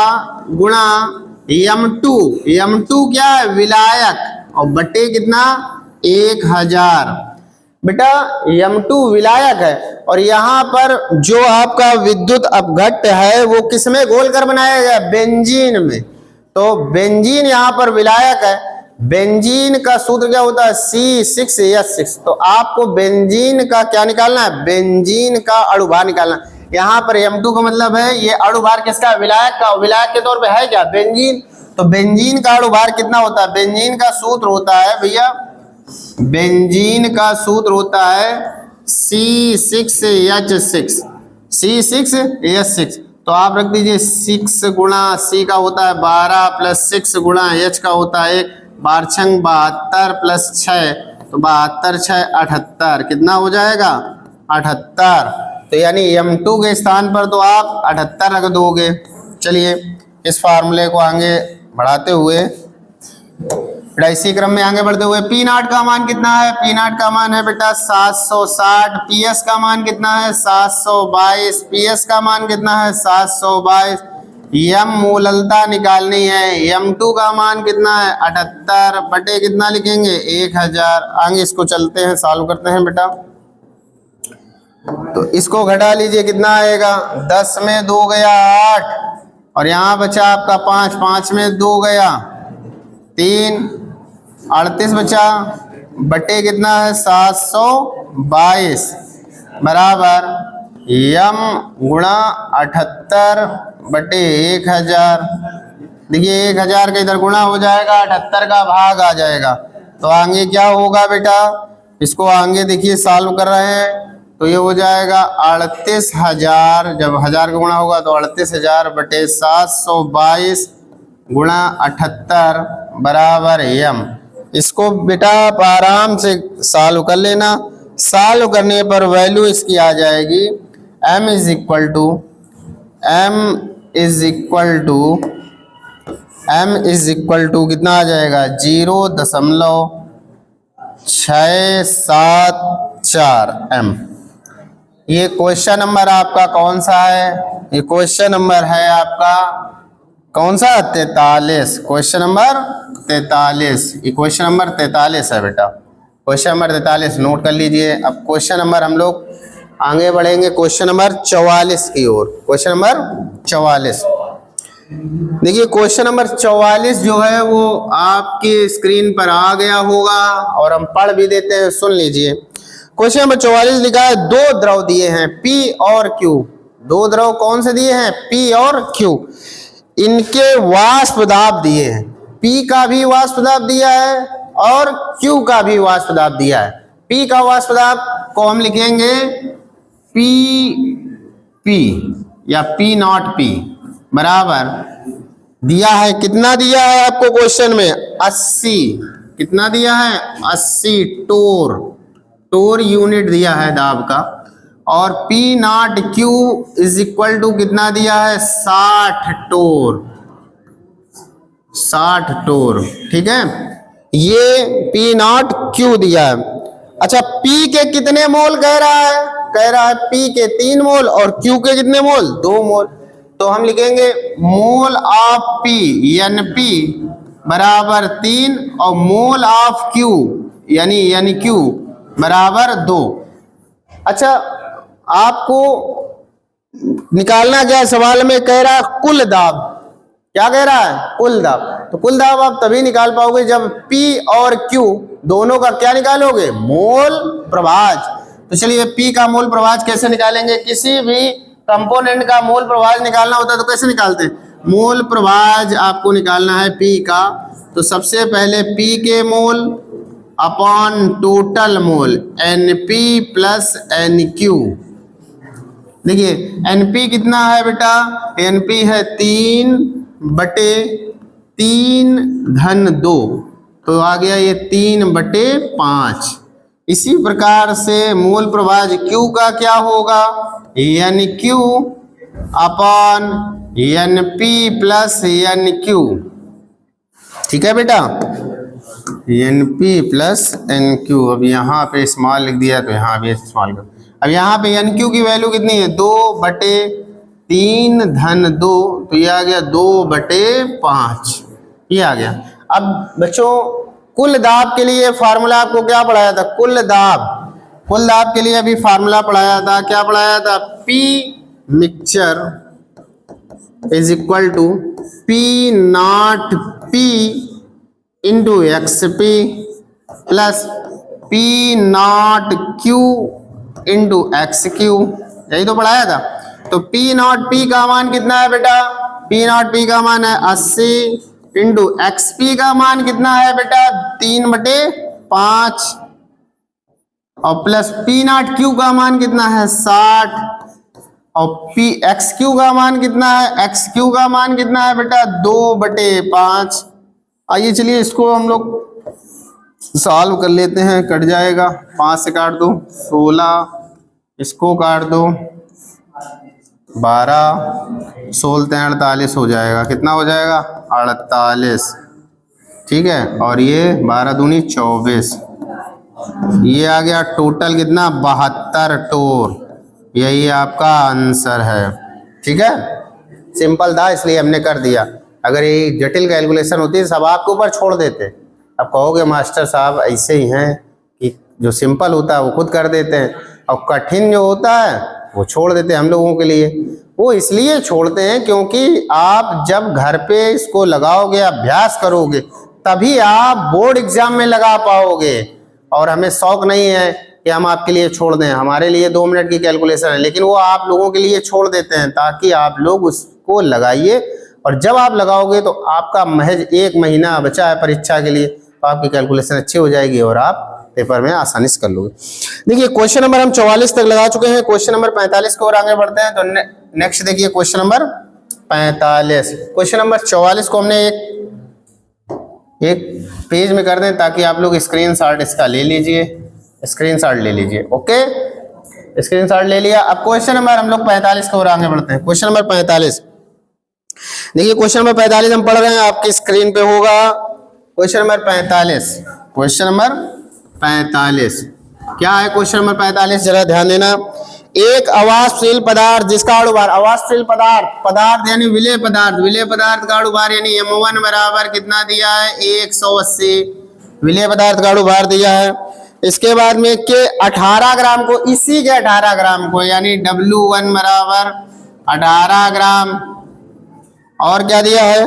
गुणा m2। m2 क्या है? विलायक, और बटे कितना? 1000। बेटा m2 विलायक है, और यहाँ पर जो आपका विद्युत अपघट्य है वो किसमें घोलकर बनाया गया? बेंजीन में। तो बेंजीन यहाँ पर विलायक है। बेंजीन का सूत्र क्या होता है? C6H6। तो आपको बेंजीन का क्या निकालना है? बेंजीन का अणुभार निकालना। यहाँ पर m2 का मतलब है ये अणुभार किसका? विलायक का। विलायक के तौर पे है क्या? बेंजीन। तो बेंजीन का अणुभार कितना होता है? बेंजीन का सूत्र होता है भैया, बेंजीन का सूत्र होता है C6H6। C6H6। तो आप रख दीजिए 6 गुणा C का होता है 12 प्लस 6 गुणा H का होता है 1, 12 छंग 72 प्लस 6, तो 72 6 78। कितना हो जाएगा? 78। तो यानी m2 के स्थान पर तो आप 78 रख दोगे। चलिए इस फार्मूले को आगे बढ़ाते हुए, इसी क्रम में आगे बढ़ते हुए, पी नॉट का मान कितना है? पी नॉट का मान है बेटा 760। पी एस का मान कितना है? 722। पी एस का मान कितना है? 722। यम मोललता निकालनी है। m2 का मान कितना है? 78 बटे कितना लिखेंगे? 1000। आगे इसको चलते हैं, सॉल्व करते हैं बेटा। तो इसको घटा लीजिए, कितना आएगा? 10 में 2 गया 8, और यहाँ बचा आपका 5, 5 में 2 गया 3, 38 बचा, बटे कितना है? 722 बराबर यम गुणा 78 बटे 1000। देखिए 1000 का इधर गुणा हो जाएगा, 78 का भाग आ जाएगा। तो आगे क्या होगा बेटा? इसको आगे देखिए सॉल्व कर रहे हैं, तो ये हो जाएगा 38,000। जब 1000 का गुणा होगा तो 38,000 बटे 722 गुणा 78 बराबर यम। इसको बेटा आप आराम से सॉल्व कर लेना। सॉल्व करने पर वैल्यू इसकी आ जाएगी m इज इक्वल टू कितना आ जाएगा? 0.674 m। ये क्वेश्चन नंबर आपका कौन सा है? ये क्वेश्चन नंबर है आपका कौन सा? 43। Question number 43। ये क्वेश्चन नंबर 43 है बेटा। क्वेश्चन नंबर 43 नोट कर लीजिए। अब क्वेश्चन नंबर हम लोग आगे बढ़ेंगे क्वेश्चन नंबर 44 की ओर। क्वेश्चन नंबर 44, देखिए क्वेश्चन नंबर 44 जो है वो आपकी स्क्रीन पर आ गया होगा, और हम पढ़ भी देते हैं, सुन लीजिए। क्वेश्चन नंबर 44 लिखा है, दो द्रव दिए हैं P और Q। दो द्रव कौन से दिए हैं? P और Q। इनके वाष्प दाब दिए हैं। P का भी वाष्प दाब दिया है और Q का भी वाष्प दाब दिया है। P का वाष्प दाब को हम लिखेंगे P या P नॉट P बराबर दिया है, कितना दिया है आपको क्वेश्चन में? 80। कितना दिया है? 80 टोर यूनिट दिया है दाब का। और P naught Q is equal to कितना दिया है? 60 टोर। ठीक है, ये P नॉट Q दिया है। अच्छा, P के कितने मोल कह रहा है? कह रहा है P के 3 मोल और Q के कितने मोल? 2 मोल। तो हम लिखेंगे मोल ऑफ P NP बराबर 3 और मोल ऑफ Q यानी Q बराबर 2। अच्छा, आपको निकालना क्या है? सवाल में कह रहा है कुल दाब। क्या कह रहा है? कुल दाब। तो कुल दाब आप तभी निकाल पाओगे जब P और Q दोनों का क्या निकालोगे? मोल प्रभाज। तो चलिए P का मोल प्रभाज कैसे निकालेंगे? किसी भी कंपोनेंट का मोल प्रभाज निकालना होता है तो कैसे निकालते हैं? मोल प्रभाज आपको निकालना है पी का, तो सबसे पहले पी के mole upon total mole Np plus NQ। देखिए Np कितना है बेटा? Np है 3/3 तो आ गया ये 3/5। इसी प्रकार से मोल प्रभाज Q का क्या होगा? NQ upon Np plus NQ। ठीक है बेटा, Np प्लस NQ। अब यहाँ पे स्मॉल लिख दिया तो यहाँ भी स्मॉल कर। अब यहाँ पे NQ की वैल्यू कितनी है? 2/3 2, तो ये आ गया 2/5, ये आ गया। अब बच्चों कुल दाब के लिए फार्मूला आपको क्या पढ़ाया था? कुल दाब के लिए अभी फार्मूला पढ़ाया था, क्या पढ़ाया था? P mixture is equal to P0P into XP plus P0Q into XQ, यही तो पढ़ाया था। तो P0P का मान कितना है बेटा? P0P का मान है 80 इंटू XP का मान कितना है बेटा? 3/5 और प्लस P0Q का मान कितना है? 60 और XQ का मान कितना है? XQ का मान कितना है बेटा? 2/5। आइए चलिए इसको हम लोग सॉल्व कर लेते हैं। कट जाएगा, 5 से काट दो 16, इसको काट दो 12, 16 48 हो जाएगा। कितना हो जाएगा? 48। ठीक है, और ये 12 दूनी 24, ये आ गया टोटल कितना? 72 टोर। यही आपका आंसर है। ठीक है, सिंपल था इसलिए हमने कर दिया। अगर ये जटिल कैलकुलेशन होती है सब आपके ऊपर छोड़ देते। अब कहोगे मास्टर साहब ऐसे ही हैं कि जो सिंपल होता है वो खुद कर देते हैं और कठिन जो होता है वो छोड़ देते हैं हम लोगों के लिए। वो इसलिए छोड़ते हैं क्योंकि आप जब घर पे इसको लगाओगे, अभ्यास करोगे, तभी आप बोर्ड एग्जाम में लगा पाओगे। और हमें शौक नहीं है कि हम आपके लिए छोड़ दें, हमारे लिए 2 मिनट की कैलकुलेशन है, लेकिन वो आप लोगों के लिए छोड़ देते हैं ताकि आप लोग उसको लगाइए। और जब आप लगाओगे तो आपका महज 1 महीना बचा है परीक्षा के लिए, तो आपकी कैलकुलेशन अच्छी हो जाएगी और आप पेपर में आसानी से कर लोगे। देखिए क्वेश्चन नंबर हम 44 तक लगा चुके हैं। क्वेश्चन नंबर 45 की ओर आगे बढ़ते हैं। तो नेक्स्ट देखिए क्वेश्चन नंबर 45। क्वेश्चन नंबर 44 को हमने एक पेज में कर दें ताकि आप लोग स्क्रीनशॉट इसका ले लीजिए। स्क्रीनशॉट ले लीजिए। ओके, स्क्रीनशॉट ले लिया। अब क्वेश्चन नंबर हम लोग 45 की ओर आगे बढ़ते हैं। क्वेश्चन नंबर 45, देखिए क्वेश्चन नंबर 45 हम पढ़ रहे हैं, आपकी स्क्रीन पे होगा क्वेश्चन नंबर 45। क्वेश्चन नंबर 45 क्या है? क्वेश्चन नंबर 45 जरा ध्यान देना। एक अवाष्पशील पदार्थ जिसका अणुभार, अवाष्पशील पदार्थ यानी विलेय पदार्थ का अणुभार यानी M1 बराबर कितना दिया है? 180 विलेय पदार्थ का अणुभार दिया है। इसके बाद में के 18 ग्राम को, इसी के 18 ग्राम को यानी W1 बराबर 18 ग्राम, और क्या दिया है?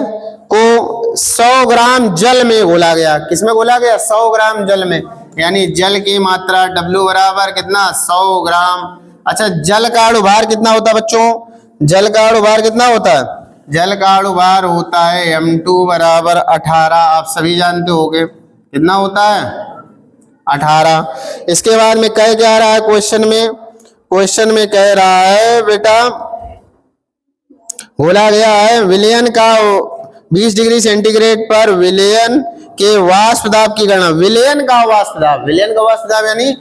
को 100 ग्राम जल में घोला गया। किसमें घोला गया? 100 ग्राम जल में, यानी जल की मात्रा W बराबर कितना? 100 ग्राम। अच्छा, जल का अणुभार कितना होता है बच्चों? जल का अणुभार कितना होता है? जल का अणुभार होता है M2 बराबर 18। आप सभी जानते होंगे कितना होता है? 18। इसके बाद में कह क्या रहा है क्वेश्चन में कह रहा है बेटा बोला गया है विलयन का 20 डिग्री सेंटीग्रेड पर विलयन के वाष्प दाब की गणना। विलयन का वाष्प दाब यानी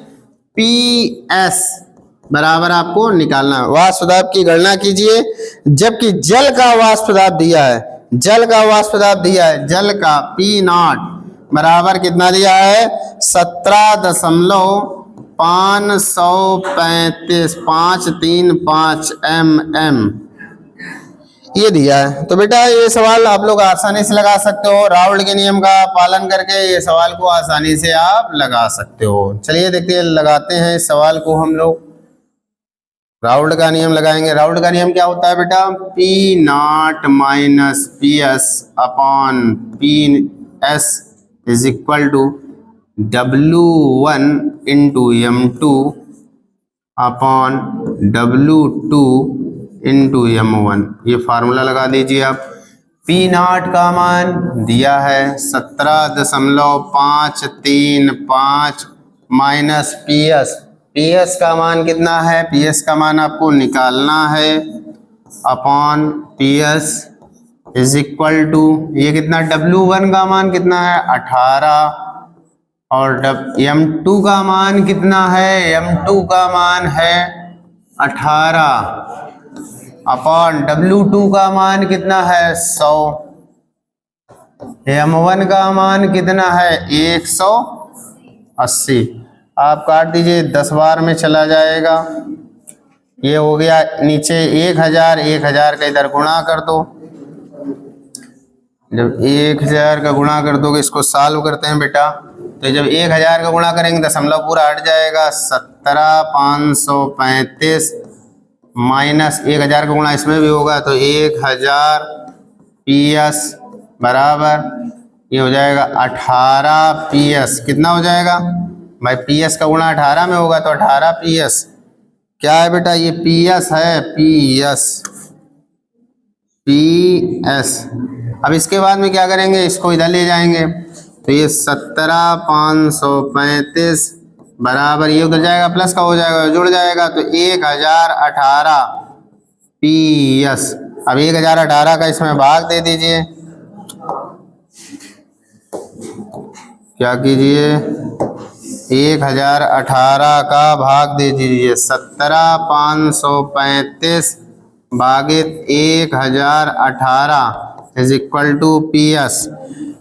PS बराबर आपको निकालना है। वाष्प दाब की गणना कीजिए, जबकि जल का वाष्प दाब दिया है, जल का P0 बराबर कितना दिया है? 17,535 mm ये दिया है। तो बेटा ये सवाल आप लोग आसानी से लगा सकते हो। राउल्ट के नियम का पालन करके ये सवाल को आसानी से आप लगा सकते हो। चलिए देखते हैं, लगाते हैं इस सवाल को हम लोग। राउल्ट का नियम लगाएंगे। राउल्ट का नियम क्या होता है बेटा? P0 minus PS upon PS is equal to W1 into M2 upon W2 into M1, ये फार्मूला लगा दीजिए आप। पी नॉट का मान दिया है 17.535 माइनस पी एस का मान कितना है, पी एस का मान आपको निकालना है upon P S is equal to, ये कितना W1 का मान कितना है 18 और M2 का मान कितना है, M2 का मान है 18 अपॉन W2 का मान कितना है 100, M1 का मान कितना है 180। आप काट दीजिए, 10 बार में चला जाएगा, ये हो गया नीचे 1000, 1000 का इधर गुणा कर दो। जब 1000 का गुणा कर दोगे, इसको सॉल्व करते हैं बेटा, तो जब 1000 का गुणा करेंगे दशमलव पूरा हट जाएगा, 17,535 माइनस 1000 का गुणा इसमें भी होगा तो 1000 PS बराबर ये हो जाएगा 18 PS। कितना हो जाएगा भाई, PS का गुणा 18 में होगा तो 18 PS क्या है बेटा, ये PS है, PS। अब इसके बाद में क्या करेंगे, इसको इधर ले जाएंगे तो ये 17,535 बराबर ये उधर जाएगा, प्लस का हो जाएगा, जुड़ जाएगा तो 1018 PS। अब 1018 का इसमें भाग दे दीजिए, क्या कीजिए 1018 का भाग दे दीजिए, 17,535 भागित 1018 इज इक्वल टू PS।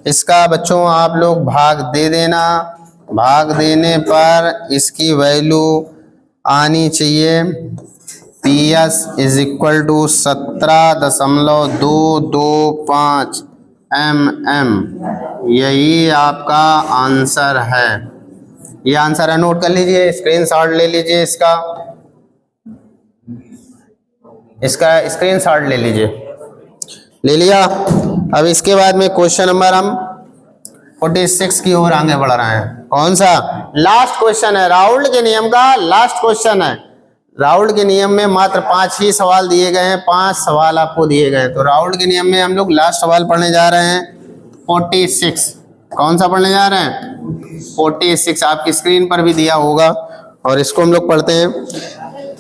इसका बच्चों आप लोग भाग दे देना, भाग देने पर इसकी वैल्यू आनी चाहिए PS is equal to 17.225 mm। यही आपका आंसर है, ये आंसर है, नोट कर लीजिए, स्क्रीनशॉट ले लीजिए, इसका स्क्रीनशॉट ले लीजिए, ले लिया। अब इसके बाद में क्वेश्चन नंबर हम 46 की ओर आगे बढ़ रहे हैं। कौन सा, लास्ट क्वेश्चन है, राउल्ट के नियम का लास्ट क्वेश्चन है। राउल्ट के नियम में मात्र 5 ही सवाल दिए गए हैं, 5 सवाल आपको दिए गए हैं, तो राउल्ट के नियम में हम लोग लास्ट सवाल पढ़ने जा रहे हैं 46। कौन सा पढ़ने जा रहे हैं 46, आपकी स्क्रीन पर भी दिया होगा और इसको हम लोग पढ़ते हैं।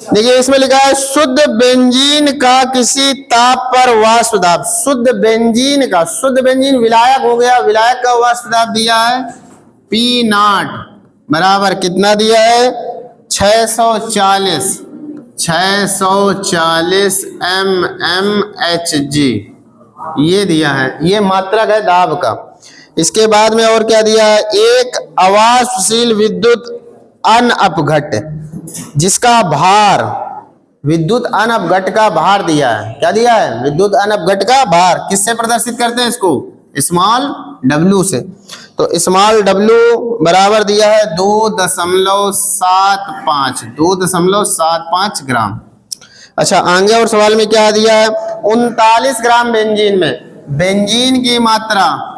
देखिए इसमें लिखा है शुद्ध बेंजीन का किसी ताप पर वाष्प दाब, शुद्ध बेंजीन का, शुद्ध बेंजीन विलायक हो गया, विलायक का वाष्प दाब दिया है P0 बराबर कितना दिया है 640 mmHg, ये दिया है, ये मात्रक है दाब का। इसके बाद में और क्या दिया है, एक अवाष्पशील विद्युत अनअपघट जिसका भार, विद्युत अनअपघट का भार दिया है, क्या दिया है, विद्युत अनअपघट का भार, किससे प्रदर्शित करते हैं इसको, स्मॉल w से, तो स्मॉल w बराबर दिया है 2.75 ग्राम। अच्छा आगे और सवाल में क्या दिया है, 39 ग्राम बेंजीन में, बेंजीन की मात्रा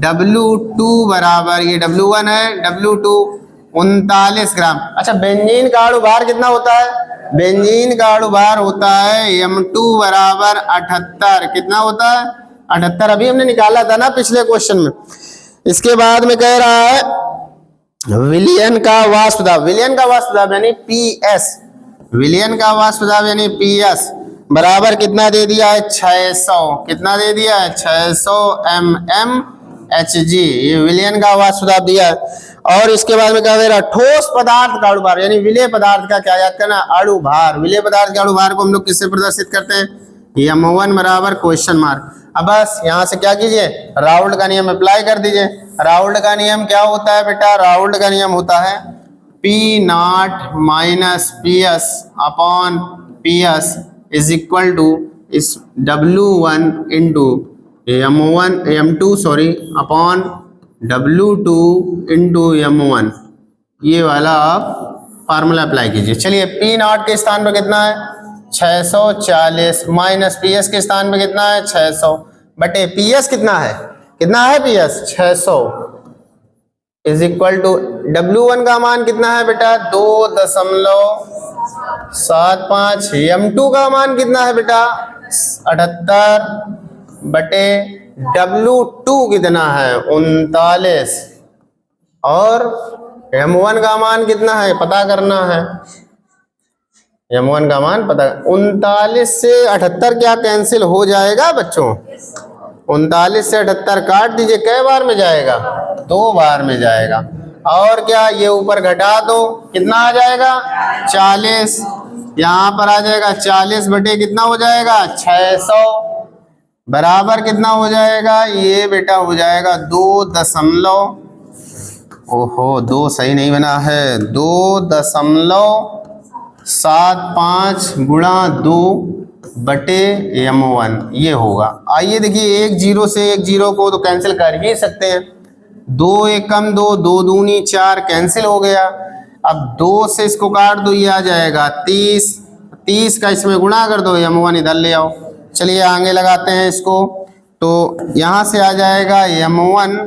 W2 बराबर, ये W1 है, W2 39 ग्राम। अच्छा बेंजीन का अणुभार कितना होता है, बेंजीन का अणुभार होता है M2 बराबर 78, कितना होता है 78, अभी हमने निकाला था ना पिछले क्वेश्चन में। इसके बाद में कह रहा है विलयन का वाष्प दाब, विलयन का वाष्प दाब यानी PS, विलयन का वाष्प दाब यानी PS बराबर कितना दे दिया है 600, कितना दे दिया है 600 mmHg, ये विलयन का वाष्प दाब दिया है। और इसके बाद में क्या दे रहा है, ठोस पदार्थ का अणुभार यानी विलेय पदार्थ का क्या याद करना, अणुभार, विलेय पदार्थ के अणुभार को हम लोग किससे प्रदर्शित करते हैं, M1 बराबर क्वेश्चन मार्क। अब बस यहाँ से क्या कीजिए, राउल्ट का नियम अप्लाई कर दीजिए। राउल्ट का नियम क्या होता है बेटा, राउल्ट का नियम होता है P0 minus PS upon PS is equal to इस W1 into M2 sorry upon W2 into M1, ये वाला आप फार्मूला अप्लाई कीजिए। चलिए P0 के स्थान पर कितना है 640 माइनस PS के स्थान पर कितना है 600 बटे PS कितना है PS 600 is equal to W1 का मान कितना है बेटा 2.75 7 5। m2 का मान कितना है बेटा 78 बटे w2 कितना है 39 और m1 का मान कितना है पता करना है। m1 का मान पता 39 से 78 क्या कैंसिल हो जाएगा बच्चों 39 से 78 काट दीजिए कै बार में जाएगा 2 बार में जाएगा और क्या ये ऊपर घटा दो कितना आ जाएगा 40 यहाँ पर आ जाएगा 40 बटे कितना हो जाएगा 600 बराबर कितना हो जाएगा ये बेटा हो जाएगा 2 सही नहीं बना है 2.75 गुणा 2 बटे m1 ये होगा। आइए देखिए 1 0 से 1 0 को तो कैंसिल कर ही सकते हैं 2 1 कम 2 2 दूनी 4 कैंसिल हो गया। अब 2 से इसको काट दो ये आ जाएगा 30 का इसमें गुणा कर दो m1 इधर ले आओ। चलिए आगे लगाते हैं इसको तो यहाँ से आ जाएगा m1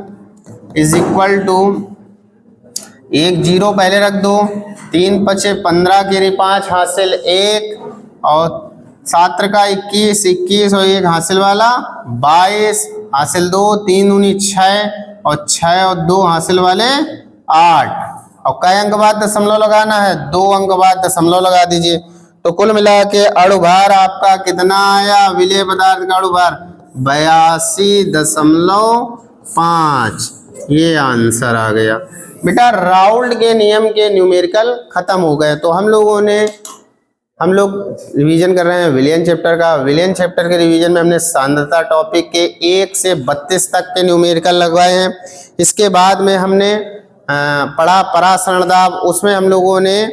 इज इक्वल टू 1 0 पहले रख दो 3 5 15 गिरी 5 हासिल 1 और 7 का 21 21 और 1 हासिल वाला 22 हासिल 2 3 दूनी 6 और 6 और 2 हासिल वाले 8 और कई अंक बाद दशमलव लगाना है 2 अंक बाद दशमलव लगा दीजिए तो कुल मिला के अणुभार आपका कितना आया विलेय पदार्थ का अणुभार 82.5 ये आंसर आ गया। बेटा राउल्ट के नियम के न्यूमेरिकल खत्म हो गए तो हम लोग रिवीजन कर रहे हैं विलियन चैप्टर का। विलियन चैप्टर के रिवीजन में हमने सांद्रता टॉपिक के 1 से 32 तक के न्यूमेरिकल लगवाए हैं। इसके बाद में हमने पढ़ा परासरण दाब उसमें हम लोगों ने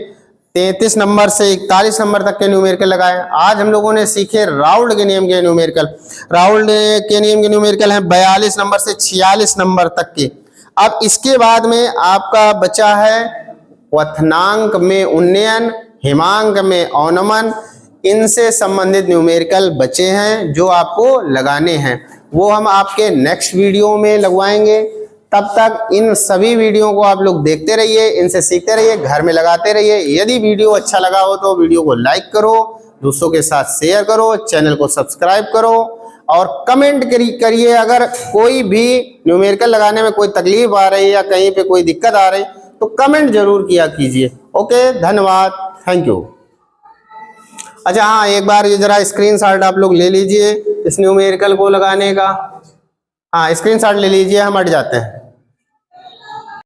33 नंबर से 41 नंबर तक के न्यूमेरिकल लगाए। आज हम लोगों ने सीखे राउल्ट के नियम के न्यूमेरिकल। राउल्ट के नियम के न्यूमेरिकल हैं 42 नंबर से 46 नंबर तक के। अब इसके बाद में आपका बचा है क्वथनांक में उन्नयन हिमांक में अवनमन इनसे संबंधित न्यूमेरिकल बचे हैं जो आपको लगाने हैं वो हम आपके नेक्स्ट वीडियो में लगवाएंगे। तब तक इन सभी वीडियो को आप लोग देखते रहिए इनसे सीखते रहिए घर में लगाते रहिए। यदि वीडियो अच्छा लगा हो तो वीडियो को लाइक करो दोस्तों के साथ शेयर करो चैनल को सब्सक्राइब करो और कमेंट करिए। अगर कोई भी न्यूमेरिकल लगाने में कोई तकलीफ आ रही है या कहीं पे कोई दिक्कत आ रही तो कमेंट जरूर किया कीजिए। ओके धन्यवाद थैंक यू। अच्छा हाँ एक बार ये जरा स्क्रीनशॉट आप लोग ले लीजिए इस न्यूमेरिकल को लगाने का। हाँ स्क्रीनशॉट ले लीजिए हम हट जाते हैं।